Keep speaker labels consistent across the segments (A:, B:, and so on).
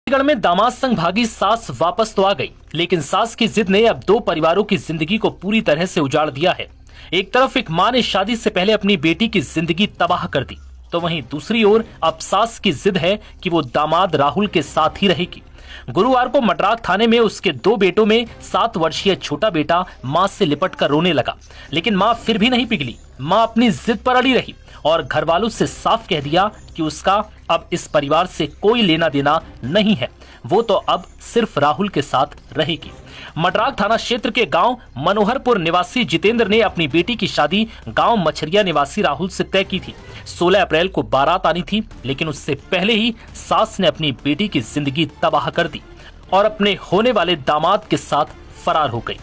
A: छत्तीसगढ़ में दामाद संग भागी सास वापस तो आ गई, लेकिन सास की जिद ने अब दो परिवारों की जिंदगी को पूरी तरह से उजाड़ दिया है। एक तरफ एक मां ने शादी से पहले अपनी बेटी की जिंदगी तबाह कर दी, तो वहीं दूसरी ओर अब सास की जिद है कि वो दामाद राहुल के साथ ही रहेगी। गुरुवार को मडराक थाने में उसके दो बेटों में 7 वर्षीय छोटा बेटा मां से लिपट कर रोने लगा, लेकिन मां फिर भी नहीं पिघली। मां अपनी जिद पर अड़ी रही और घर वालों से साफ कह दिया कि उसका अब इस परिवार से कोई लेना देना नहीं है, वो तो अब सिर्फ राहुल के साथ रहेगी। मडराक थाना क्षेत्र के गांव मनोहरपुर निवासी जितेंद्र ने अपनी बेटी की शादी गांव मछरिया निवासी राहुल से तय की थी। 16 अप्रैल को बारात आनी थी, लेकिन उससे पहले ही सास ने अपनी बेटी की जिंदगी तबाह कर दी और अपने होने वाले दामाद के साथ फरार हो गई।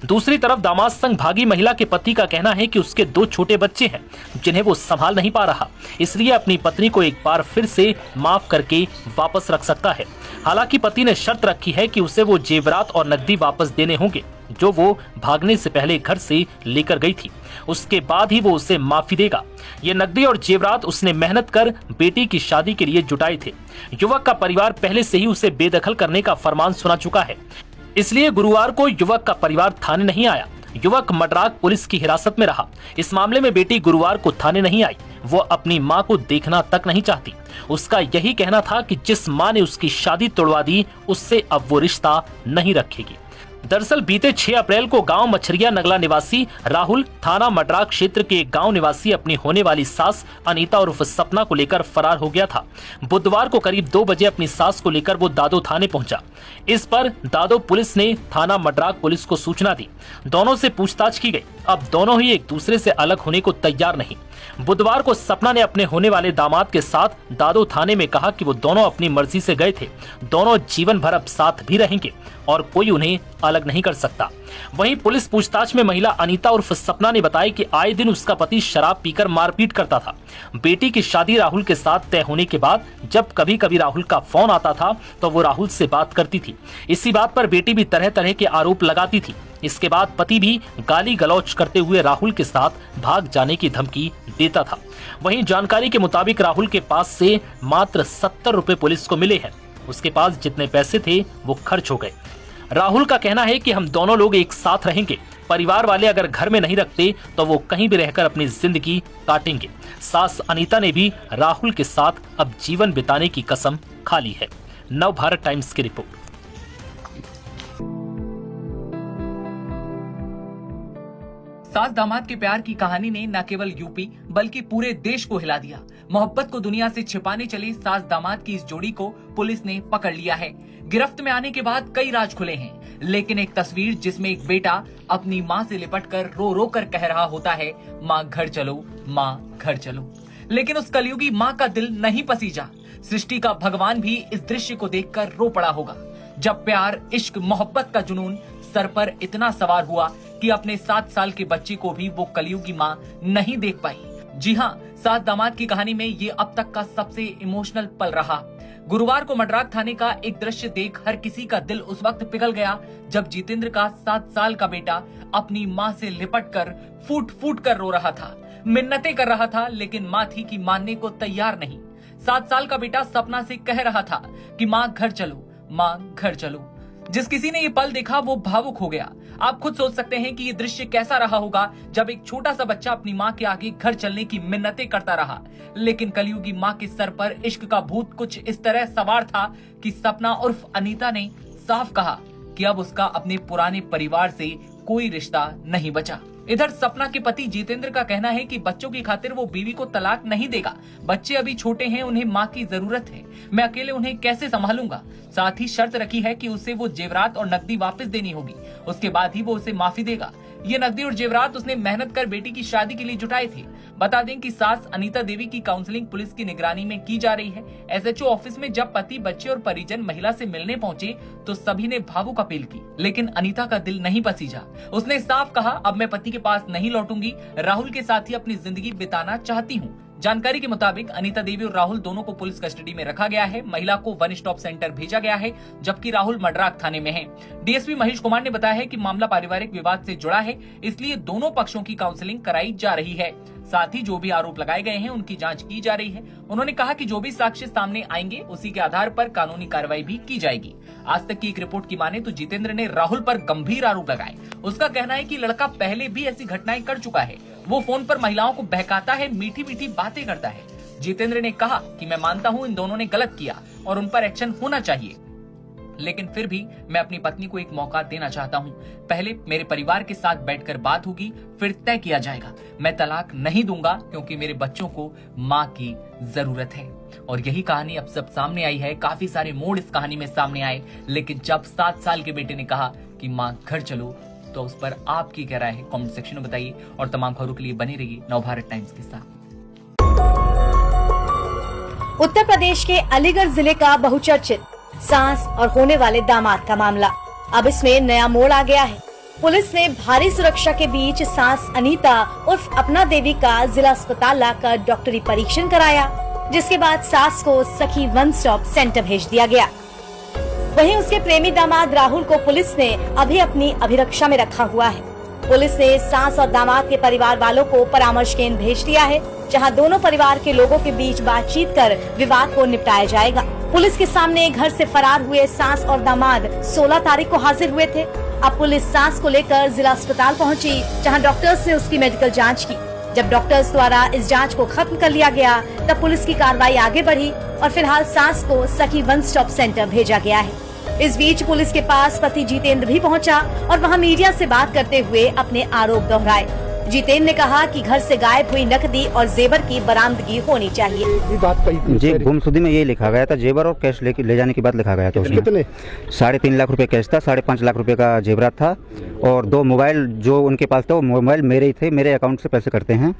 A: दूसरी तरफ दामाद संग भागी महिला के पति का कहना है कि उसके 2 छोटे बच्चे हैं जिन्हें वो संभाल नहीं पा रहा, इसलिए अपनी पत्नी को एक बार फिर से माफ करके वापस रख सकता है। हालांकि पति ने शर्त रखी है कि उसे वो जेवरात और नकदी वापस देने होंगे जो वो भागने से पहले घर से लेकर गई थी, उसके बाद ही वो उसे माफी देगा। ये नकदी और जेवरात उसने मेहनत कर बेटी की शादी के लिए जुटाए थे। युवक का परिवार पहले से ही उसे बेदखल करने का फरमान सुना चुका है, इसलिए गुरुवार को युवक का परिवार थाने नहीं आया। युवक मडराक पुलिस की हिरासत में रहा। इस मामले में बेटी गुरुवार को थाने नहीं आई, वो अपनी मां को देखना तक नहीं चाहती। उसका यही कहना था कि जिस मां ने उसकी शादी तोड़वा दी, उससे अब वो रिश्ता नहीं रखेगी। दरअसल बीते 6 अप्रैल को गांव मछरिया नगला निवासी राहुल थाना मडराक क्षेत्र के एक गांव निवासी अपनी होने वाली सास अनीता उर्फ सपना को लेकर फरार हो गया था। बुधवार को करीब 2 बजे अपनी सास को लेकर वो दादो थाने पहुंचा। इस पर दादो पुलिस ने थाना मडराक पुलिस को सूचना दी। दोनों से पूछताछ की गई। अब दोनों ही एक दूसरे से अलग होने को तैयार नहीं। बुधवार को सपना ने अपने होने वाले दामाद के साथ दादो थाने में कहा कि वो दोनों अपनी मर्जी से गए थे, दोनों जीवन भर अब साथ भी रहेंगे और कोई उन्हें अलग नहीं कर सकता। वहीं पुलिस पूछताछ में महिला अनीता उर्फ सपना ने बताया कि आए दिन उसका पति शराब पीकर मारपीट करता था। बेटी की शादी राहुल के साथ तय होने के बाद जब कभी कभी राहुल का फोन आता था तो वो राहुल से बात करती थी। इसी बात पर बेटी भी तरह तरह के आरोप लगाती थी। इसके बाद पति भी गाली गलौज करते हुए राहुल के साथ भाग जाने की धमकी देता था। वहीं जानकारी के मुताबिक राहुल के पास से मात्र 70 रुपए पुलिस को मिले हैं। उसके पास जितने पैसे थे वो खर्च हो गए। राहुल का कहना है कि हम दोनों लोग एक साथ रहेंगे, परिवार वाले अगर घर में नहीं रखते तो वो कहीं भी रहकर अपनी जिंदगी काटेंगे। सास अनीता ने भी राहुल के साथ अब जीवन बिताने की कसम खा ली है। नव भारत टाइम्स की रिपोर्ट।
B: सास दामाद के प्यार की कहानी ने न केवल यूपी बल्कि पूरे देश को हिला दिया। मोहब्बत को दुनिया से छिपाने चले सास दामाद की इस जोड़ी को पुलिस ने पकड़ लिया है। गिरफ्त में आने के बाद कई राज खुले हैं, लेकिन एक तस्वीर जिसमें एक बेटा अपनी मां से लिपटकर रो रो कर कह रहा होता है, मां घर चलो, मां घर चलो। लेकिन उस कलयुगी मां का दिल नहीं पसीजा। सृष्टि का भगवान भी इस दृश्य को देखकर रो पड़ा होगा, जब प्यार, इश्क, मोहब्बत का जुनून सर पर इतना सवार हुआ कि अपने 7 साल के बच्चे को भी वो कलयुगी मां नहीं देख पाई। जी हाँ, सास दामाद की कहानी में ये अब तक का सबसे इमोशनल पल रहा। गुरुवार को मडराक थाने का एक दृश्य देख हर किसी का दिल उस वक्त पिघल गया जब जितेंद्र का 7 साल का बेटा अपनी मां से लिपट कर फूट फूट कर रो रहा था, मिन्नतें कर रहा था, लेकिन मां थी कि मानने को तैयार नहीं। 7 साल का बेटा सपना से कह रहा था कि मां घर चलो, मां घर चलो। जिस किसी ने ये पल देखा वो भावुक हो गया। आप खुद सोच सकते हैं कि ये दृश्य कैसा रहा होगा जब एक छोटा सा बच्चा अपनी मां के आगे घर चलने की मिन्नतें करता रहा। लेकिन कलयुगी मां के सर पर इश्क का भूत कुछ इस तरह सवार था कि सपना उर्फ अनीता ने साफ कहा कि अब उसका अपने पुराने परिवार से कोई रिश्ता नहीं बचा। इधर सपना के पति जितेंद्र का कहना है कि बच्चों की खातिर वो बीवी को तलाक नहीं देगा। बच्चे अभी छोटे हैं, उन्हें मां की जरूरत है, मैं अकेले उन्हें कैसे संभालूंगा। साथ ही शर्त रखी है कि उसे वो जेवरात और नकदी वापस देनी होगी, उसके बाद ही वो उसे माफी देगा। ये नकदी और जेवरात उसने मेहनत कर बेटी की शादी के लिए जुटाए थे। बता दें कि सास अनीता देवी की काउंसलिंग पुलिस की निगरानी में की जा रही है। एसएचओ ऑफिस में जब पति, बच्चे और परिजन महिला से मिलने पहुंचे तो सभी ने भावुक अपील की, लेकिन अनीता का दिल नहीं पसीजा। उसने साफ कहा, अब मैं पति के पास नहीं लौटूंगी, राहुल के साथ ही अपनी जिंदगी बिताना चाहती हूँ। जानकारी के मुताबिक अनीता देवी और राहुल दोनों को पुलिस कस्टडी में रखा गया है। महिला को वन स्टॉप सेंटर भेजा गया है, जबकि राहुल मडराक थाने में है। डीएसपी महेश कुमार ने बताया है कि मामला पारिवारिक विवाद से जुड़ा है, इसलिए दोनों पक्षों की काउंसलिंग कराई जा रही है। साथ ही जो भी आरोप लगाए गए हैं उनकी जांच की जा रही है। उन्होंने कहा कि जो भी साक्ष्य सामने आएंगे उसी के आधार पर कानूनी कार्रवाई भी की जाएगी। आज तक की एक रिपोर्ट की माने तो जितेंद्र ने राहुल पर गंभीर आरोप लगाए। उसका कहना है कि लड़का पहले भी ऐसी घटनाएं कर चुका है। वो फोन पर महिलाओं को बहकाता है, मीठी मीठी बातें करता है। जितेंद्र ने कहा कि मैं मानता हूं इन दोनों ने गलत किया और उन पर एक्शन होना चाहिए, लेकिन फिर भी मैं अपनी पत्नी को एक मौका देना चाहता हूं। पहले मेरे परिवार के साथ बैठकर बात होगी, फिर तय किया जाएगा। मैं तलाक नहीं दूंगा क्योंकि मेरे बच्चों को माँ की जरूरत है। और यही कहानी अब सब सामने आई है। काफी सारे मोड़ इस कहानी में सामने आए, लेकिन जब 7 साल के बेटे ने कहा कि माँ घर चलो, तो उस पर आपकी क्या राय है कमेंट सेक्शन में बताइए। और तमाम खबरों के लिए बने रहिए नवभारत टाइम्स के साथ।
C: उत्तर प्रदेश के अलीगढ़ जिले का बहुचर्चित सास और होने वाले दामाद का मामला अब इसमें नया मोड़ आ गया है। पुलिस ने भारी सुरक्षा के बीच सास अनीता उर्फ अपना देवी का जिला अस्पताल लाकर डॉक्टरी परीक्षण कराया, जिसके बाद सास को सखी वन स्टॉप सेंटर भेज दिया गया। वहीं उसके प्रेमी दामाद राहुल को पुलिस ने अभी अपनी अभिरक्षा में रखा हुआ है। पुलिस ने सास और दामाद के परिवार वालों को परामर्श केंद्र भेज दिया है, जहां दोनों परिवार के लोगों के बीच बातचीत कर विवाद को निपटाया जाएगा। पुलिस के सामने घर से फरार हुए सास और दामाद 16 तारीख को हाजिर हुए थे। अब पुलिस सास को लेकर जिला अस्पताल पहुंची, जहां डॉक्टर्स ने उसकी मेडिकल जांच की। जब डॉक्टर्स द्वारा इस जांच को खत्म कर लिया गया, तब पुलिस की कार्रवाई आगे बढ़ी और फिलहाल सास को सखी वन स्टॉप सेंटर भेजा गया है। इस बीच पुलिस के पास पति जितेंद्र भी पहुंचा और वहां मीडिया से बात करते हुए अपने आरोप दोहराए। जितेंद्र ने कहा कि घर से गायब हुई नकदी और जेवर की बरामदगी होनी चाहिए।
D: ये बात कही थी
E: जी, गुमशुदगी में ये लिखा गया था, जेवर और कैश ले जाने की बात लिखा गया था उसमें।
D: कितने?
E: 3.5 लाख रुपए कैश था, 5.5 लाख रुपए का जेवरात था और 2 मोबाइल जो उनके पास था, वो मोबाइल मेरे ही थे, मेरे अकाउंट से पैसे करते हैं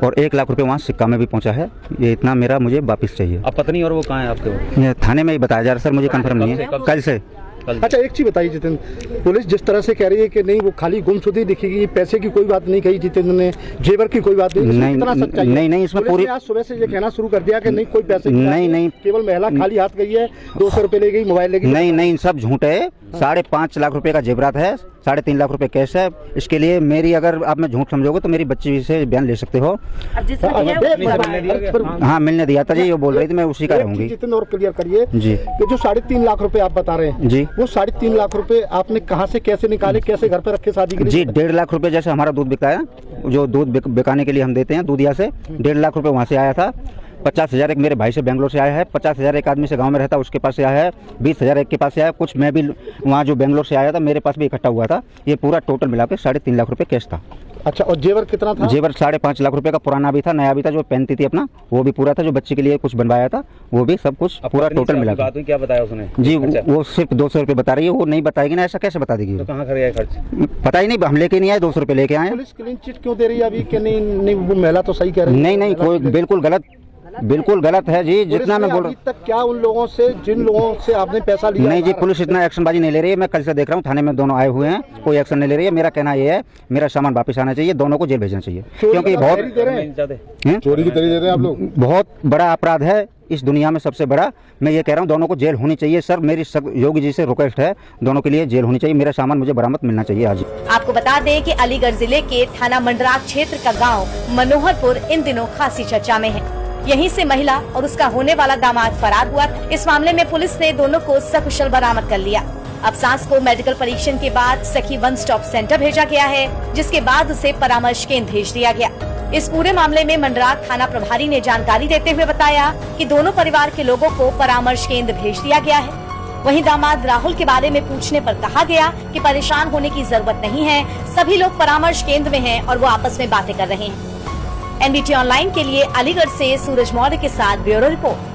E: और 1 लाख रुपए वहाँ सिक्का में भी पहुँचा है। ये इतना मेरा मुझे वापस चाहिए।
F: अब पत्नी और वो कहाँ है आपके?
E: ये थाने में ही बताया जा रहा सर, मुझे कंफर्म नहीं है। कल से।
D: अच्छा, एक चीज बताइए जितेंद्र, पुलिस जिस तरह से कह रही है कि नहीं वो खाली गुमशुदगी दिखेगी, पैसे की कोई बात नहीं कही जितेंद्र ने, जेवर की कोई बात नहीं, इतना सच्चाई है?
E: नहीं, इसमें पूरी
D: आज सुबह से ये कहना शुरू कर दिया कि नहीं कोई पैसे की
E: नहीं,
D: केवल महिला खाली हाथ गई है, 200 रुपए ले गई, मोबाइल ले गई।
E: नहीं, सब झूठ है। 5.5 लाख रुपए का जेवरात है, 3.5 लाख रुपए कैश है। इसके लिए मेरी, अगर आप मैं झूठ समझोगे तो मेरी बच्ची से बयान ले सकते हो। हाँ, मिलने दिया था जी, ये बोल रही थी, मैं उसी का रहूंगी।
D: जितेंद्र और क्लियर करिए जी कि जो 3.5 लाख रुपए आप बता रहे हैं
E: जी,
D: वो 3.5 लाख रुपए आपने कहाँ से कैसे निकाले, कैसे घर पे रखे शादी के लिए?
E: जी, 1.5 लाख रुपए जैसे हमारा दूध बिकता है, जो दूध बिकाने के लिए हम देते हैं दूधिया से, 1.5 लाख रुपए वहाँ से आया था। 50,000 एक मेरे भाई से बेंगलोर से आया है, 50,000 एक आदमी से गांव में रहता उसके पास से आया है, 20,000 एक के पास से आया, कुछ मैं भी वहाँ जो बेंगलोर से आया था मेरे पास भी इकट्ठा हुआ था। ये पूरा टोटल मिला के 3.5 लाख रुपए कैश था।
D: अच्छा, और जेवर कितना था?
E: जेवर 5.5 लाख रुपए का पुराना भी था, नया भी था, जो पहनती थी अपना वो भी पूरा था, जो बच्चे के लिए कुछ बनवाया था वो भी, सब कुछ पूरा टोटल मिला के।
F: क्या बताया उसने?
E: जी, वो सिर्फ 200 रुपए बता रही है, वो नहीं बताएगी ना, ऐसा कैसे बता देगी?
F: तो कहाँ खर्च खर्च
E: पता ही नहीं, हम लेके नहीं आए, 200 रुपए लेके आए।
D: पुलिस क्लीन चिट क्यों दे रही है अभी कि नहीं वो महिला तो सही कह रही है?
E: नहीं, कोई बिल्कुल गलत है जी, जितना मैं बोल रहा हूँ।
D: अभी तक क्या उन लोगों से, जिन लोगों से आपने पैसा लिया?
E: नहीं जी, पुलिस इतना एक्शनबाजी नहीं ले रही है। मैं कल से देख रहा हूँ थाने में दोनों आए हुए हैं, कोई एक्शन नहीं ले रही है। मेरा कहना ये है, मेरा सामान वापस आना चाहिए, दोनों को जेल भेजना चाहिए, क्योंकि बहुत
D: चोरी की तरी दे रहे हैं आप लोग।
E: बहुत बड़ा अपराध है इस दुनिया में, सबसे बड़ा। मैं ये कह रहा हूँ दोनों को जेल होनी चाहिए सर, मेरी योगी जी से रिक्वेस्ट है, दोनों के लिए जेल होनी चाहिए, मेरा सामान मुझे बरामद मिलना चाहिए आज।
C: आपको बता दें कि अलीगढ़ जिले के थाना मंडराक क्षेत्र का गांव मनोहरपुर इन दिनों खासी चर्चा में है। यहीं से महिला और उसका होने वाला दामाद फरार हुआ। इस मामले में पुलिस ने दोनों को सकुशल बरामद कर लिया। अब सास को मेडिकल परीक्षण के बाद सखी वन स्टॉप सेंटर भेजा गया है, जिसके बाद उसे परामर्श केंद्र भेज दिया गया। इस पूरे मामले में मंडराक थाना प्रभारी ने जानकारी देते हुए बताया कि दोनों परिवार के लोगों को परामर्श केंद्र भेज दिया गया है। वहीं दामाद राहुल के बारे में पूछने पर कहा गया कि परेशान होने की जरूरत नहीं है, सभी लोग परामर्श केंद्र में हैं और वो आपस में बातें कर रहे हैं। एनबीटी ऑनलाइन के लिए अलीगढ़ से सूरज मौर्य के साथ ब्यूरो रिपोर्ट।